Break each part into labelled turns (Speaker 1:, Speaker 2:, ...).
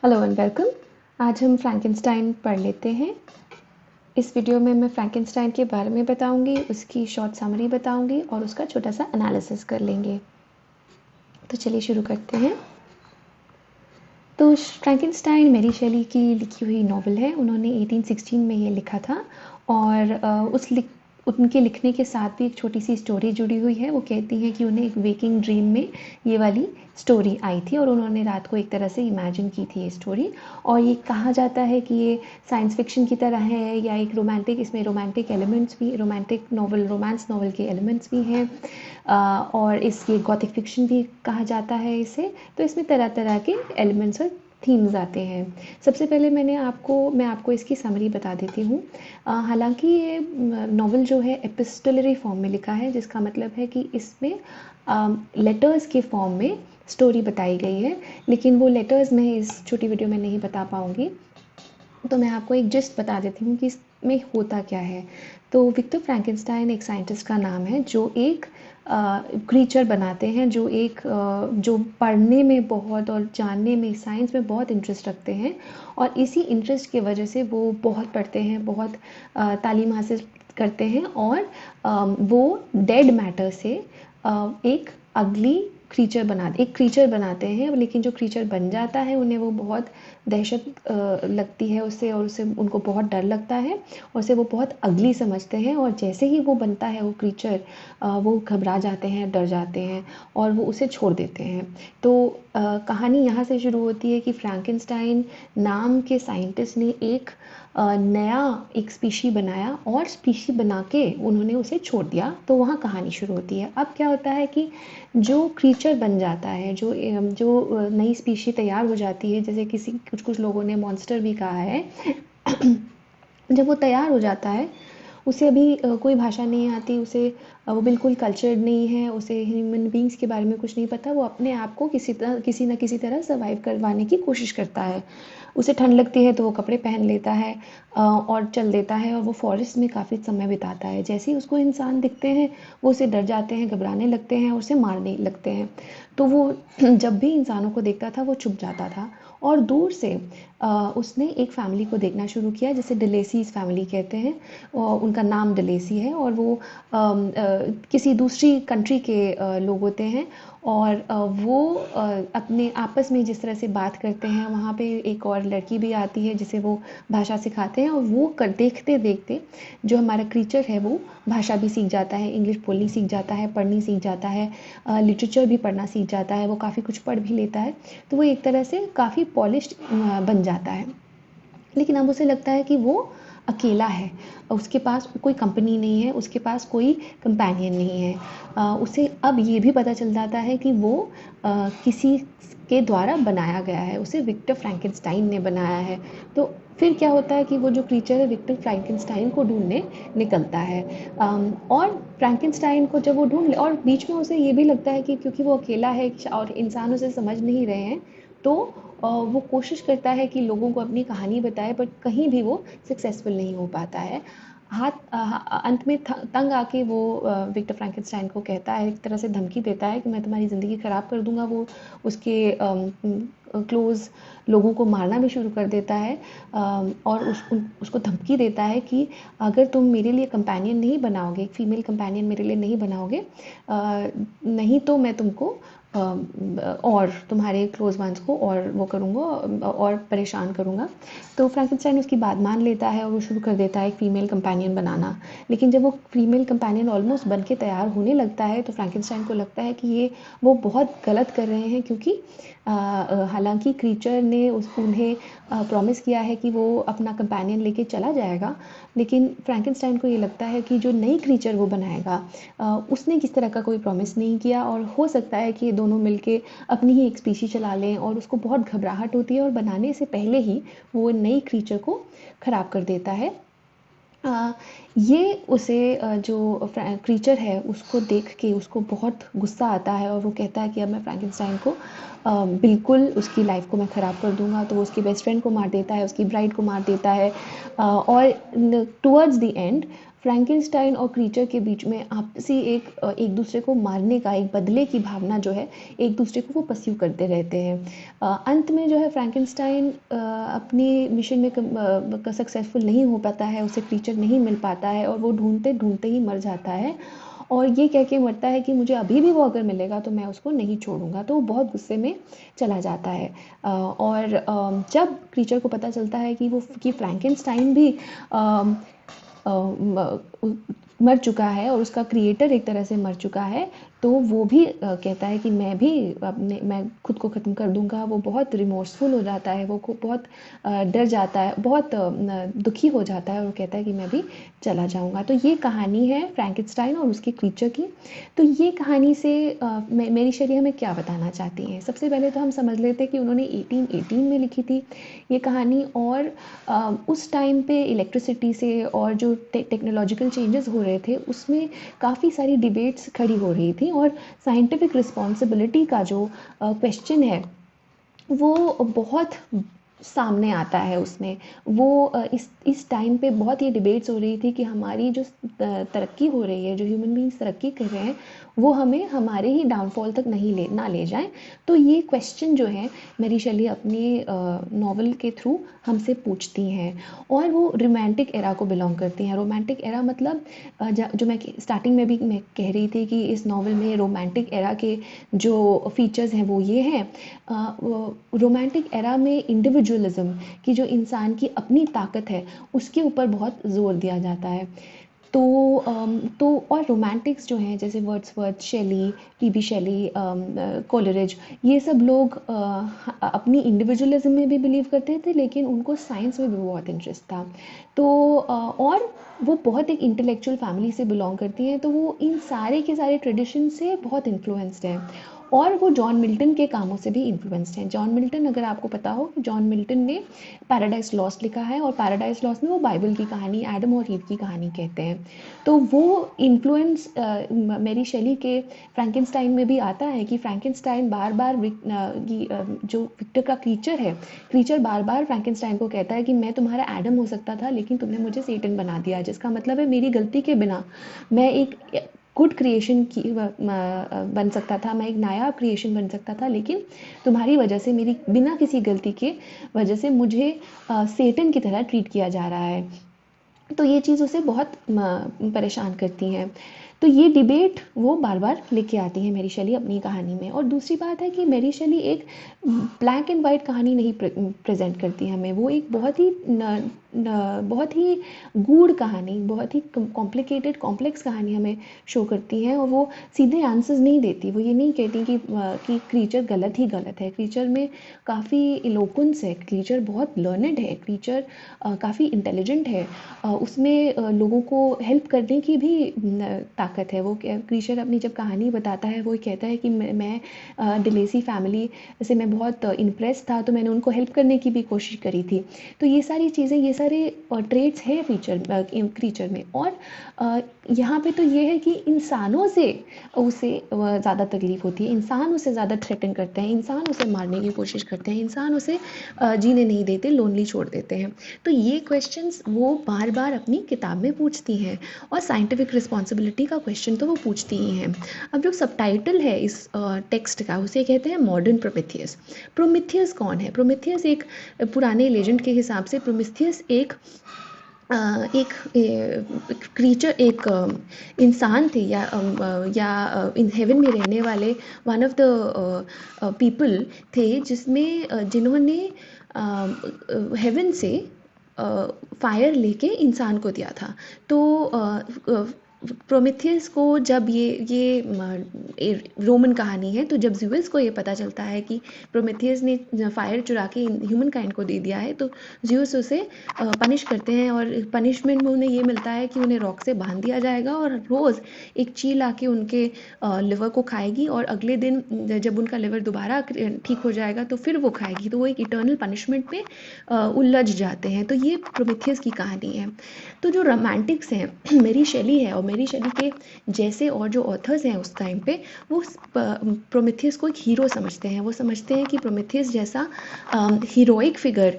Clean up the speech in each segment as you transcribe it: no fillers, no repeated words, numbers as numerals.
Speaker 1: Hello and welcome. आज हम Frankenstein पढ़ लेते हैं। इस वीडियो में मैं फ्रैंकेनस्टाइन के बारे में बताऊंगी, उसकी शॉर्ट समरी बताऊंगी और उसका छोटा सा एनालिसिस कर लेंगे। तो चलिए शुरू करते हैं। तो फ्रैंकेनस्टाइन मेरी शेली की लिखी हुई नॉवल है। उन्होंने 1816 में ये लिखा था और उनके लिखने के साथ भी एक छोटी सी स्टोरी जुड़ी हुई है। वो कहती हैं कि उन्हें एक वेकिंग ड्रीम में ये वाली स्टोरी आई थी और उन्होंने रात को एक तरह से इमेजिन की थी ये स्टोरी। और ये कहा जाता है कि ये साइंस फिक्शन की तरह है या एक रोमांटिक, इसमें रोमांटिक एलिमेंट्स भी, रोमांटिक नॉवल, रोमांस नॉवल के एलिमेंट्स भी हैं। और ये गॉथिक फिक्शन भी कहा जाता है इसे। तो इसमें तरह तरह के एलिमेंट्स और थीम्स आते हैं। सबसे पहले मैं आपको इसकी समरी बता देती हूँ। हालांकि ये नॉवल जो है एपिस्टोलरी फॉर्म में लिखा है, जिसका मतलब है कि इसमें लेटर्स के फॉर्म में स्टोरी बताई गई है, लेकिन वो लेटर्स मैं इस छोटी वीडियो में नहीं बता पाऊँगी। तो मैं आपको एक जस्ट बता देती हूँ कि इसमें होता क्या है। तो विक्टर फ्रैंकेनस्टाइन एक साइंटिस्ट का नाम है जो एक क्रीचर बनाते हैं, जो पढ़ने में बहुत और जानने में, साइंस में बहुत इंटरेस्ट रखते हैं। और इसी इंटरेस्ट की वजह से वो बहुत पढ़ते हैं, बहुत तालीम हासिल करते हैं और वो डेड मैटर से एक अगली एक क्रीचर बनाते हैं। लेकिन जो क्रीचर बन जाता है उन्हें वो बहुत दहशत लगती है उससे, और उससे उनको बहुत डर लगता है और उसे वो बहुत अगली समझते हैं। और जैसे ही वो बनता है वो क्रीचर, वो घबरा जाते हैं, डर जाते हैं और वो उसे छोड़ देते हैं। तो कहानी यहाँ से शुरू होती है कि फ्रैंकेनस्टाइन नाम के साइंटिस्ट ने नया एक स्पीशी बनाया और स्पीशी बना के उन्होंने उसे छोड़ दिया। तो वहाँ कहानी शुरू होती है। अब क्या होता है कि जो क्रीचर बन जाता है, जो नई स्पीशी तैयार हो जाती है, जैसे कुछ कुछ लोगों ने मॉन्स्टर भी कहा है। जब वो तैयार हो जाता है, उसे अभी कोई भाषा नहीं आती, वो बिल्कुल कल्चर्ड नहीं है, उसे ह्यूमन बींग्स के बारे में कुछ नहीं पता। वो अपने आप को किसी न किसी तरह सर्वाइव करवाने की कोशिश करता है। उसे ठंड लगती है तो वो कपड़े पहन लेता है और चल देता है और वो फॉरेस्ट में काफ़ी समय बिताता है। जैसे ही उसको इंसान दिखते हैं वो उसे डर जाते हैं, घबराने लगते हैं और उसे मारने लगते हैं। तो वो जब भी इंसानों को देखता था वो छुप जाता था और दूर से उसने एक फैमिली को देखना शुरू किया जिसे डलेसीज़ फैमिली कहते हैं। और उनका नाम डलेसी है और वो किसी दूसरी कंट्री के लोग होते हैं। और वो अपने आपस में जिस तरह से बात करते हैं, वहाँ पे एक और लड़की भी आती है जिसे वो भाषा सिखाते हैं और वो देखते देखते जो हमारा क्रीचर है वो भाषा भी सीख जाता है, इंग्लिश बोलनी सीख जाता है, पढ़नी सीख जाता है, लिटरेचर भी पढ़ना सीख जाता है, वो काफ़ी कुछ पढ़ भी लेता है। तो वो एक तरह से काफ़ी पॉलिश्ड बन जाता है। लेकिन अब उसे लगता है कि वो अकेला है, उसके पास कोई कंपनी नहीं है, उसके पास कोई कंपेनियन नहीं है। उसे अब ये भी पता चल जाता है कि वो किसी के द्वारा बनाया गया है, उसे विक्टर फ्रैंकेनस्टाइन ने बनाया है। तो फिर क्या होता है कि वो जो क्रीचर है विक्टर फ्रैंकेनस्टाइन को ढूंढने निकलता है। और फ्रैंकेनस्टाइन को जब वो और बीच में उसे ये भी लगता है कि क्योंकि वो अकेला है और इंसान उसे समझ नहीं रहे हैं, तो वो कोशिश करता है कि लोगों को अपनी कहानी बताए, बट कहीं भी वो सक्सेसफुल नहीं हो पाता है। अंत में तंग आके वो विक्टर फ्रैंकेनस्टाइन को कहता है, एक तरह से धमकी देता है कि मैं तुम्हारी ज़िंदगी ख़राब कर दूंगा। वो उसके क्लोज़ लोगों को मारना भी शुरू कर देता है और उसको धमकी देता है कि अगर तुम मेरे लिए कंपेनियन नहीं बनाओगे, एक फ़ीमेल कंपेनियन मेरे लिए नहीं बनाओगे, नहीं तो मैं तुमको और तुम्हारे क्लोज वंस को और वो करूँगा और परेशान करूँगा। तो फ्रैंकेनस्टाइन उसकी बात मान लेता है और वो शुरू कर देता है एक फ़ीमेल कंपेनियन बनाना। लेकिन जब वो फ़ीमेल कंपेनियन ऑलमोस्ट बन के तैयार होने लगता है तो फ्रैंकेनस्टाइन को लगता है कि ये वो बहुत गलत कर रहे हैं, क्योंकि हालांकि क्रीचर ने उन्हें प्रॉमिस किया है कि वो अपना कंपेनियन लेके चला जाएगा, लेकिन फ्रैंकेनस्टाइन को ये लगता है कि जो नई क्रीचर वो बनाएगा उसने किस तरह का कोई प्रॉमिस नहीं किया और हो सकता है कि ये दोनों मिलके अपनी ही एक स्पीशी चला लें। और उसको बहुत घबराहट होती है और बनाने से पहले ही वो नई क्रीचर को ख़राब कर देता है। ये उसे जो क्रीचर है उसको देख के उसको बहुत गुस्सा आता है और वो कहता है कि अब मैं फ्रैंकेनस्टाइन को बिल्कुल उसकी लाइफ को मैं ख़राब कर दूंगा। तो वो उसकी बेस्ट फ्रेंड को मार देता है, उसकी ब्राइड को मार देता है और टुवर्ड्स द एंड फ्रैंकेनस्टाइन और क्रीचर के बीच में आपसी एक दूसरे को मारने का, एक बदले की भावना जो है, एक दूसरे को वो परस्यू करते रहते हैं। अंत में जो है फ्रैंकेनस्टाइन अपनी मिशन में सक्सेसफुल नहीं हो पाता है, उसे क्रीचर नहीं मिल पाता है और वो ढूंढते ढूंढते ही मर जाता है और ये कह के मरता है कि मुझे अभी भी वो अगर मिलेगा तो मैं उसको नहीं छोड़ूंगा। तो वो बहुत गुस्से में चला जाता है। और जब क्रीचर को पता चलता है कि फ्रैंकेनस्टाइन भी मर चुका है और उसका क्रिएटर एक तरह से मर चुका है, तो वो भी कहता है कि मैं खुद को ख़त्म कर दूंगा। वो बहुत रिमोर्सफुल हो जाता है, वो बहुत डर जाता है, बहुत दुखी हो जाता है और कहता है कि मैं भी चला जाऊंगा। तो ये कहानी है फ्रैंकेनस्टाइन और उसके क्रीचर की। तो ये कहानी से मेरी शैली हमें क्या बताना चाहती है? सबसे पहले तो हम समझ लेते हैं कि उन्होंने 1818 में लिखी थी ये कहानी, और उस टाइम पे इलेक्ट्रिसिटी से और जो टेक्नोलॉजिकल चेंजेस हो रहे थे उसमें काफ़ी सारी डिबेट्स खड़ी हो रही थी, और साइंटिफिक रिस्पॉन्सिबिलिटी का जो क्वेश्चन है वो बहुत सामने आता है उसमें। वो इस टाइम पे बहुत ये डिबेट्स हो रही थी कि हमारी जो तरक्की हो रही है, जो ह्यूमन बींग्स तरक्की कर रहे हैं, वो हमें हमारे ही डाउनफॉल तक ना ले जाएं। तो ये क्वेश्चन जो है मेरी शैली अपनी नॉवल के थ्रू हमसे पूछती हैं, और वो रोमांटिक एरा को बिलोंग करती हैं। रोमांटिक एरा मतलब जो मैं स्टार्टिंग में भी मैं कह रही थी कि इस नॉवल में रोमांटिक एरा के जो फीचर्स हैं वो ये हैं। रोमांटिक एरा में इंडिविजुअलिज्म की, जो इंसान की अपनी ताकत है, उसके ऊपर बहुत ज़ोर दिया जाता है। तो और रोमांटिक्स जो हैं जैसे वर्ड्सवर्थ, शेली, पीबी शेली, कोलरिज, ये सब लोग अपनी इंडिविजुअलिज्म में भी बिलीव करते थे, लेकिन उनको साइंस में भी बहुत इंटरेस्ट था। तो और वो बहुत एक इंटेलेक्चुअल फैमिली से बिलोंग करती हैं, तो वो इन सारे के सारे ट्रेडिशन से बहुत इन्फ्लुएंस्ड हैं, और वो जॉन मिल्टन के कामों से भी इन्फ्लुएंस्ड हैं। जॉन मिल्टन, अगर आपको पता हो, जॉन मिल्टन ने पैराडाइज लॉस्ट लिखा है, और पैराडाइज लॉस्ट में वो बाइबल की कहानी, एडम और ईव की कहानी कहते हैं। तो वो इन्फ्लुएंस मेरी शैली के फ्रैंकेनस्टाइन में भी आता है कि फ्रैंकेनस्टाइन बार बार जो विक्टर का क्रीचर है, क्रीचर बार बार फ्रैंकेनस्टाइन को कहता है कि मैं तुम्हारा एडम हो सकता था, लेकिन तुमने मुझे सेटन बना दिया, जिसका मतलब है मेरी गलती के बिना मैं एक गुड क्रिएशन की बन सकता था, मैं एक नायाब क्रिएशन बन सकता था, लेकिन तुम्हारी वजह से, मेरी बिना किसी गलती के वजह से मुझे सेटन की तरह ट्रीट किया जा रहा है। तो ये चीज़ उसे बहुत परेशान करती हैं। तो ये डिबेट वो बार बार लेके आती है मेरी शैली अपनी कहानी में। और दूसरी बात है कि मेरी शैली एक ब्लैक एंड वाइट कहानी नहीं प्रेजेंट करती हमें, वो एक बहुत ही गूढ़ कहानी, बहुत ही कॉम्प्लिकेटेड, कॉम्प्लेक्स कहानी हमें शो करती है, और वो सीधे आंसर्स नहीं देती। वो ये नहीं कहती कि क्रीचर गलत ही गलत है। क्रीचर में काफ़ी इलोक्वेंस है, क्रीचर बहुत लर्नड है, क्रीचर काफ़ी इंटेलिजेंट है, उसमें लोगों को हेल्प करने की भी ताकत है। वो क्रीचर अपनी जब कहानी बताता है, वो कहता है कि मैं डिलेसी फैमिली से मैं बहुत इम्प्रेस था, तो मैंने उनको हेल्प करने की भी कोशिश करी थी। तो ये सारी चीज़ें, ये सारे ट्रेट्स हैं क्रीचर में। और यहाँ पे तो ये है कि इंसानों से उसे ज़्यादा तकलीफ़ होती है, इंसान उसे ज़्यादा थ्रेटन करते हैं, इंसान उसे मारने की कोशिश करते हैं, इंसान उसे जीने नहीं देते, लोनली छोड़ देते हैं। तो ये क्वेश्चंस वो बार बार अपनी किताब में पूछती हैं, और साइंटिफिक रिस्पॉन्सिबिलिटी का क्वेश्चन तो वो पूछती ही हैं। अब जो सबटाइटल है इस टेक्स्ट का, उसे कहते हैं मॉडर्न प्रोमेथियस। प्रोमेथियस कौन है? प्रोमेथियस एक पुराने लेजेंड के हिसाब से प्रोमेथियस एक क्रीचर, एक इंसान थे, या इन हेवन में रहने वाले वन ऑफ द पीपल थे, जिन्होंने हेवन से फायर लेके इंसान को दिया था। तो प्रोमेथियस को जब ये रोमन कहानी है, तो जब ज़्यूस को ये पता चलता है कि प्रोमेथियस ने फायर चुरा के ह्यूमन काइंड को दे दिया है, तो ज़्यूस उसे पनिश करते हैं, और पनिशमेंट में उन्हें ये मिलता है कि उन्हें रॉक से बांध दिया जाएगा, और रोज़ एक चील आके उनके लिवर को खाएगी, और अगले दिन जब उनका लिवर दोबारा ठीक हो जाएगा तो फिर वो खाएगी। तो वो एक इटर्नल पनिशमेंट में उलझ जाते हैं। तो ये प्रोमेथियस की कहानी है। तो जो रोमांटिक्स हैं, मेरी शैली है, और मेरी शैली के जैसे और जो ऑथर्स हैं उस टाइम पे, वो प्रोमेथियस को एक हीरो समझते हैं। वो समझते हैं कि प्रोमेथियस जैसा हीरोइक फिगर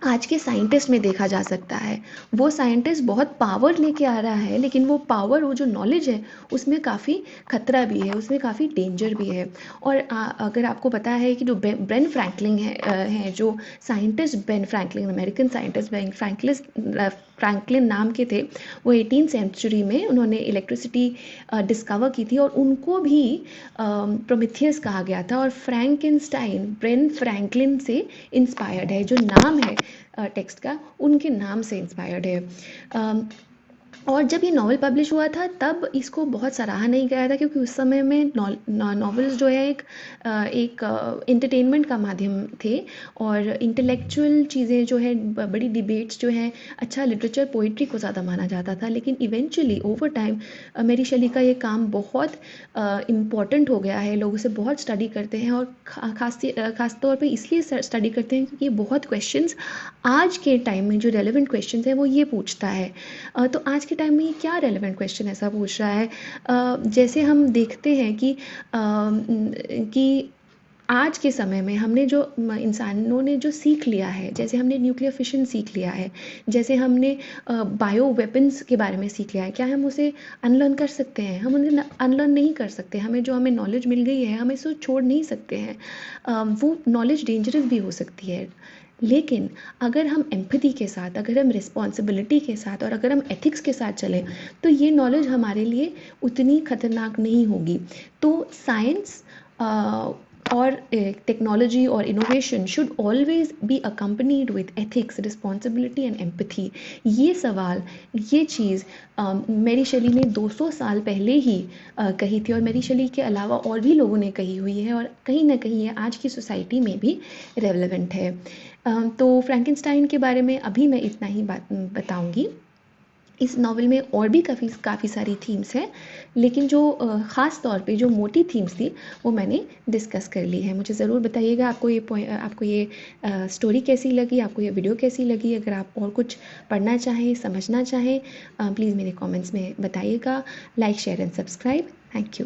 Speaker 1: आज के साइंटिस्ट में देखा जा सकता है। वो साइंटिस्ट बहुत पावर लेके आ रहा है, लेकिन वो पावर, वो जो नॉलेज है, उसमें काफ़ी खतरा भी है, उसमें काफ़ी डेंजर भी है। और अगर आपको पता है कि जो बेन फ्रैंकलिन है जो scientist, Ben Franklin, American scientist Ben Franklin नाम के थे। वो 18th सेंचुरी में उन्होंने इलेक्ट्रिसिटी डिस्कवर की थी, और उनको भी प्रोमेथियस कहा गया था। और फ्रैंकेनस्टाइन बेन फ्रैंकलिन से इंस्पायर्ड है, जो नाम है टेक्स्ट का, उनके नाम से इंस्पायर्ड है। और जब ये नावल पब्लिश हुआ था तब इसको बहुत सराहा नहीं गया था, क्योंकि उस समय में नॉवेल्स जो है एक एंटरटेनमेंट का माध्यम थे, और इंटेलेक्चुअल चीज़ें जो है, बड़ी डिबेट्स जो हैं, अच्छा लिटरेचर, पोइट्री को ज़्यादा माना जाता था। लेकिन इवेंचुअली ओवर टाइम मेरी शैली का ये काम बहुत इम्पॉर्टेंट हो गया है, लोग उसे बहुत स्टडी करते हैं, और खास तौर पे इसलिए स्टडी करते हैं क्योंकि बहुत क्वेश्चंस आज के टाइम में, जो रेलेवेंट क्वेश्चंस हैं, वो ये पूछता है। तो आज के टाइम में ये क्या रेलेवेंट क्वेश्चन ऐसा पूछ रहा है? जैसे हम देखते हैं कि आज के समय में हमने जो इंसानों ने जो सीख लिया है, जैसे हमने न्यूक्लियर फिशन सीख लिया है, जैसे हमने बायो वेपन्स के बारे में सीख लिया है, क्या हम उसे अनलर्न कर सकते हैं? हम उन्हें अनलर्न नहीं कर सकते। हमें नॉलेज मिल गई है, हम इसे छोड़ नहीं सकते हैं। वो नॉलेज डेंजरस भी हो सकती है। लेकिन अगर हम एम्पैथी के साथ, अगर हम रिस्पॉन्सिबिलिटी के साथ, और अगर हम एथिक्स के साथ चलें, तो ये नॉलेज हमारे लिए उतनी खतरनाक नहीं होगी। तो साइंस और टेक्नोलॉजी और innovation should always be accompanied with ethics, responsibility and empathy. ये सवाल, ये चीज़ मेरी शैली ने 200 साल पहले ही कही थी, और मेरी शैली के अलावा और भी लोगों ने कही हुई है, और कहीं ना कहीं ये आज की सोसाइटी में भी रेलेवेंट है। तो फ्रैंकेनस्टाइन के बारे में अभी मैं इतना ही बात बताऊंगी। इस नावल में और भी काफ़ी सारी थीम्स हैं, लेकिन जो ख़ास तौर पे जो मोटी थीम्स थी, वो मैंने डिस्कस कर ली है। मुझे ज़रूर बताइएगा आपको ये स्टोरी कैसी लगी, आपको ये वीडियो कैसी लगी। अगर आप और कुछ पढ़ना चाहें, समझना चाहें, प्लीज़ मेरे कमेंट्स में बताइएगा। Like, share and subscribe. Thank you.